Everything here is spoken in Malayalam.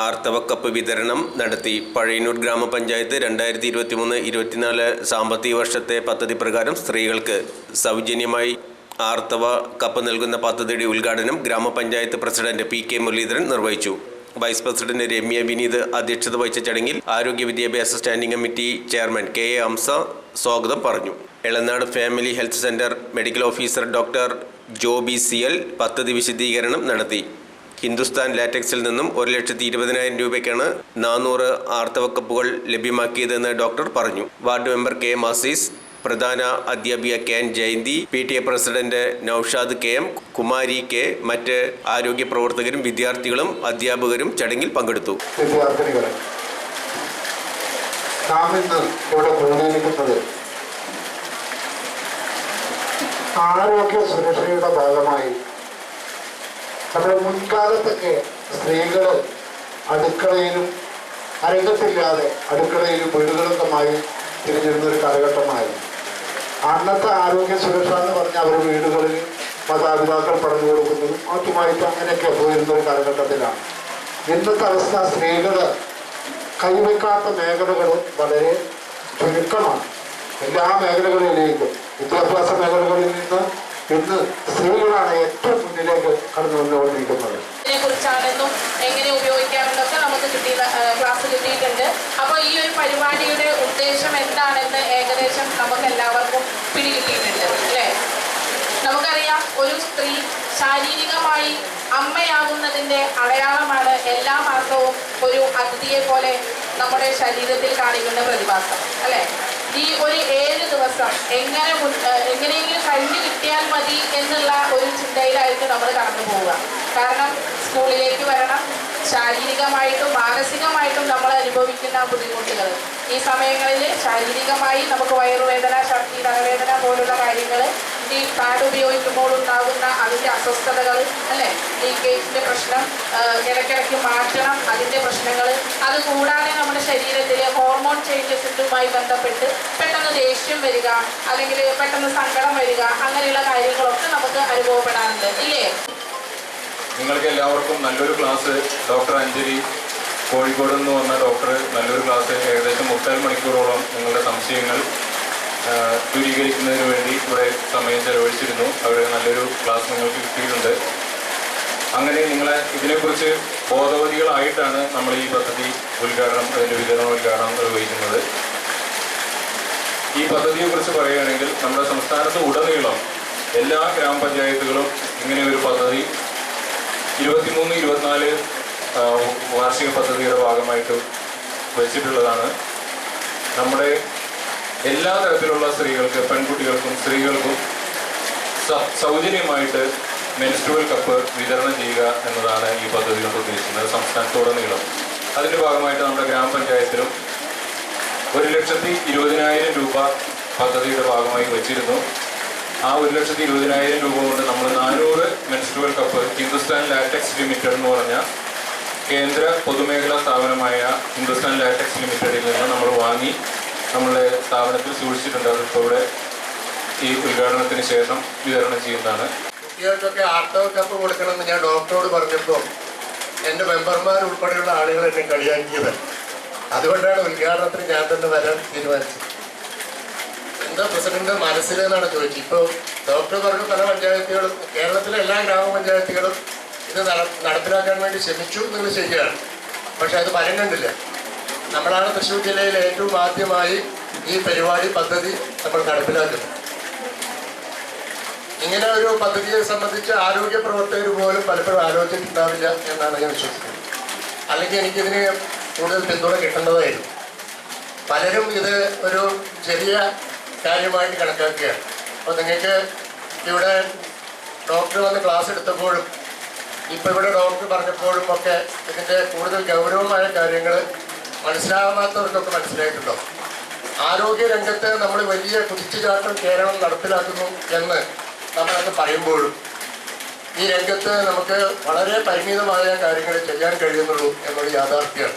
ആർത്തവ കപ്പ് വിതരണം നടത്തി. പഴയന്നൂർ ഗ്രാമപഞ്ചായത്ത് 2023-24 സാമ്പത്തിക വർഷത്തെ പദ്ധതി പ്രകാരം സ്ത്രീകൾക്ക് സൗജന്യമായി ആർത്തവ കപ്പ് നൽകുന്ന പദ്ധതിയുടെ ഉദ്ഘാടനം ഗ്രാമപഞ്ചായത്ത് പ്രസിഡന്റ് പി കെ മുരളീധരൻ നിർവഹിച്ചു. വൈസ് പ്രസിഡന്റ് രമ്യ വിനീത് അധ്യക്ഷത വഹിച്ച ചടങ്ങിൽ ആരോഗ്യ വിദ്യാഭ്യാസ standing committee chairman K A Hamsa സ്വാഗതം പറഞ്ഞു. Elanad family health centre medical officer doctor Joby Siyal പദ്ധതി വിശദീകരണം നടത്തി. ഹിന്ദുസ്ഥാൻ ലാറ്റക്സിൽ നിന്നും 1,20,000 രൂപയ്ക്കാണ് 400 ആർത്തവ കപ്പുകൾ ലഭ്യമാക്കിയതെന്ന് ഡോക്ടർ പറഞ്ഞു. വാർഡ് മെമ്പർ കെ മാസീസ്, പ്രധാന അധ്യാപിക K N Jayanthi, PTA president Noushad K M, Kumari K, മറ്റ് ആരോഗ്യ പ്രവർത്തകരും വിദ്യാർത്ഥികളും അധ്യാപകരും ചടങ്ങിൽ പങ്കെടുത്തു. ആരോഗ്യ സുരക്ഷയുടെ ഭാഗമായി നമ്മുടെ മുൻകാലത്തൊക്കെ സ്ത്രീകൾ അടുക്കളയിലും അരങ്ങത്തില്ലാതെ അടുക്കളയിലും വീടുകളൊക്കെമായി തിരിഞ്ഞിരുന്നൊരു കാലഘട്ടമായിരുന്നു. അന്നത്തെ ആരോഗ്യ സുരക്ഷ എന്ന് പറഞ്ഞാൽ അവർ വീടുകളിൽ മാതാപിതാക്കൾ പറഞ്ഞു കൊടുക്കുന്നതും മറ്റുമായിട്ട് അങ്ങനെയൊക്കെ പോയിരുന്നൊരു കാലഘട്ടത്തിലാണ്. ഇന്നത്തെ അവസ്ഥ സ്ത്രീകൾ കൈവയ്ക്കാത്ത മേഖലകൾ വളരെ ചുരുക്കമാണ്. എല്ലാ മേഖലകളിലേക്കും വിദ്യാഭ്യാസ മേഖലകളിൽ നിന്ന് ഇന്ന് സ്ത്രീകളാണ് ഏറ്റവും മുന്നിലേക്ക് കടന്നു വന്നുകൊണ്ടിരിക്കുന്നത്. ഇതിനെക്കുറിച്ചാണെന്നും എങ്ങനെ ഉപയോഗിക്കാമെന്നൊക്കെ നമുക്ക് ക്ലാസ് കിട്ടിയിട്ടുണ്ട്. അപ്പോൾ ഈ ഒരു പരിപാടിയുടെ ഉദ്ദേശം എന്താണെന്ന് ഏകദേശം നമുക്ക് എല്ലാവർക്കും പിടികിട്ടിയിട്ടുണ്ട് അല്ലേ? നമുക്കറിയാം, ഒരു സ്ത്രീ ശാരീരികമായി അമ്മയാകുന്നതിൻ്റെ അടയാളമാണ് എല്ലാ മാസവും ഒരു അതിഥിയെ പോലെ നമ്മുടെ ശരീരത്തിൽ കാണിക്കുന്ന പ്രതിഭാസം അല്ലേ? ഈ ഒരു 7 ദിവസം എങ്ങനെയെങ്കിലും കഴിഞ്ഞു കിട്ടിയാൽ മതി എന്നുള്ള ഒരു ചിന്തയിലായിരിക്കും നമ്മൾ കടന്നു പോവുക. കാരണം സ്കൂളിലേക്ക് വരണം, ശാരീരികമായിട്ടും മാനസികമായിട്ടും നമ്മൾ അനുഭവിക്കുന്ന ബുദ്ധിമുട്ടുകൾ. ഈ സമയങ്ങളിൽ ശാരീരികമായി നമുക്ക് വയറുവേദന, ഛർദി, തലവേദന പോലുള്ള കാര്യങ്ങൾ, ഈ പാഡ് ഉപയോഗിക്കുമ്പോൾ ഉണ്ടാകുന്ന അതിൻ്റെ അസ്വസ്ഥതകൾ അല്ലേ, ലീക്കേജിൻ്റെ പ്രശ്നം, ഇടയ്ക്കിടയ്ക്ക് മാറ്റണം അതിൻ്റെ പ്രശ്നങ്ങൾ, അതുകൂടാതെ നമ്മുടെ ശരീരത്തിൽ ഹോർമോൺ ചേഞ്ചസുമായി ബന്ധപ്പെട്ട് പെട്ടെന്ന് ദേഷ്യം വരിക, അല്ലെങ്കിൽ പെട്ടെന്ന് സങ്കടം വരിക, അങ്ങനെയുള്ള കാര്യങ്ങളൊക്കെ നമുക്ക് അനുഭവപ്പെടാറുണ്ട് ഇല്ലേ? നിങ്ങൾക്ക് എല്ലാവർക്കും നല്ലൊരു ക്ലാസ് ഡോക്ടർ അഞ്ജലി കോഴിക്കോട് നിന്ന് വന്ന ഡോക്ടർ നല്ലൊരു ക്ലാസ് ഏകദേശം 3 മണിക്കൂറോളം നിങ്ങളുടെ സംശയങ്ങൾ ദൂരീകരിക്കുന്നതിന് വേണ്ടി ഇവിടെ സമയം ചെലവഴിച്ചിരുന്നു. അവർ നല്ലൊരു ക്ലാസ് നിങ്ങൾക്ക് കിട്ടിയിട്ടുണ്ട്. അങ്ങനെ നിങ്ങളെ ഇതിനെക്കുറിച്ച് ബോധവതികളായിട്ടാണ് നമ്മൾ ഈ പദ്ധതി അതിൻ്റെ വിതരണോദ്ഘാടനം നിർവഹിക്കുന്നത്. ഈ പദ്ധതിയെക്കുറിച്ച് പറയുകയാണെങ്കിൽ നമ്മുടെ സംസ്ഥാനത്ത് ഉടനീളം എല്ലാ ഗ്രാമപഞ്ചായത്തുകളും ഇങ്ങനെ ഒരു പദ്ധതി 23-24 വാർഷിക പദ്ധതിയുടെ ഭാഗമായിട്ട് വെച്ചിട്ടുള്ളതാണ്. നമ്മുടെ എല്ലാ തരത്തിലുള്ള സ്ത്രീകൾക്ക്, പെൺകുട്ടികൾക്കും സ്ത്രീകൾക്കും സൗജന്യമായിട്ട് മെൻസ്ട്രുവൽ കപ്പ് വിതരണം ചെയ്യുക എന്നതാണ് ഈ പദ്ധതി കൊണ്ട് ഉദ്ദേശിക്കുന്നത് സംസ്ഥാനത്തുടനീളം. അതിൻ്റെ ഭാഗമായിട്ട് നമ്മുടെ ഗ്രാമപഞ്ചായത്തിലും 1,20,000 രൂപ പദ്ധതിയുടെ ഭാഗമായി വെച്ചിരുന്നു. ആ 1,20,000 രൂപ കൊണ്ട് നമ്മൾ 400 menstrual cup Hindustan latex limited എന്ന് പറഞ്ഞ കേന്ദ്ര പൊതുമേഖലാ സ്ഥാപനമായ ഹിന്ദുസ്ഥാൻ ലാറ്റക്സ് ലിമിറ്റഡിൽ നിന്ന് നമ്മൾ വാങ്ങി നമ്മളുടെ സ്ഥാപനത്തിൽ സൂക്ഷിച്ചിട്ടുണ്ട്. അതിപ്പോൾ ഇവിടെ ഈ ഉദ്ഘാടനത്തിന് ശേഷം വിതരണം ചെയ്യുന്നതാണ്. കുട്ടികൾക്കൊക്കെ ആർത്തവ കപ്പ് കൊടുക്കണമെന്ന് ഞാൻ ഡോക്ടറോട് പറഞ്ഞപ്പോൾ എൻ്റെ മെമ്പർമാർ ഉൾപ്പെടെയുള്ള ആളുകൾ എന്നെ കളിയാക്കിയത്. അതുകൊണ്ടാണ് ഉദ്ഘാടനത്തിന് ഞാൻ തന്നെ വരാൻ തീരുമാനിച്ചത്. എന്താ പ്രസിഡന്റ് മനസ്സിലെന്നാണ് ചോദിച്ചത്. ഇപ്പോൾ ഡോക്ടർ പറഞ്ഞു പല പഞ്ചായത്തുകളും, കേരളത്തിലെ എല്ലാ ഗ്രാമപഞ്ചായത്തുകളും ഇത് നടപ്പിലാക്കാൻ വേണ്ടി ശ്രമിച്ചു എന്നുള്ളത് ശരിയാണ്. പക്ഷെ അത് ഫലം കണ്ടില്ല. നമ്മളാണ് തൃശ്ശൂർ ജില്ലയിൽ ഏറ്റവും ആദ്യമായി ഈ പദ്ധതി നമ്മൾ നടപ്പിലാക്കുന്നത്. ഇങ്ങനെ ഒരു പദ്ധതിയെ സംബന്ധിച്ച് ആരോഗ്യ പ്രവർത്തകർ പോലും പലപ്പോഴും ആലോചിച്ചിട്ടുണ്ടാവില്ല എന്നാണ് ഞാൻ വിശ്വസിക്കുന്നത്. അല്ലെങ്കിൽ എനിക്കിതിന് കൂടുതൽ പിന്തുണ കിട്ടേണ്ടതായിരുന്നു. പലരും ഇത് ഒരു ചെറിയ കാര്യമായിട്ട് കണക്കാക്കുകയാണ്. അപ്പോൾ നിങ്ങൾക്ക് ഇവിടെ ഡോക്ടർ വന്ന് ക്ലാസ് എടുത്തപ്പോഴും ഇപ്പോൾ ഇവിടെ ഡോക്ടർ പറഞ്ഞപ്പോഴും ഒക്കെ ഇതിൻ്റെ കൂടുതൽ ഗൗരവമായ കാര്യങ്ങൾ മനസ്സിലാകാത്തവർക്കൊക്കെ മനസ്സിലായിട്ടുണ്ടോ? ആരോഗ്യ രംഗത്ത് നമ്മൾ വലിയ കുതിച്ചുചാട്ടം കേരളം നടപ്പിലാക്കുന്നു എന്ന് നമ്മളത് പറയുമ്പോഴും ഈ രംഗത്ത് നമുക്ക് വളരെ പരിമിതമായ കാര്യങ്ങൾ ചെയ്യാൻ കഴിയുന്നുള്ളൂ എന്നൊരു യാഥാർത്ഥ്യമാണ്.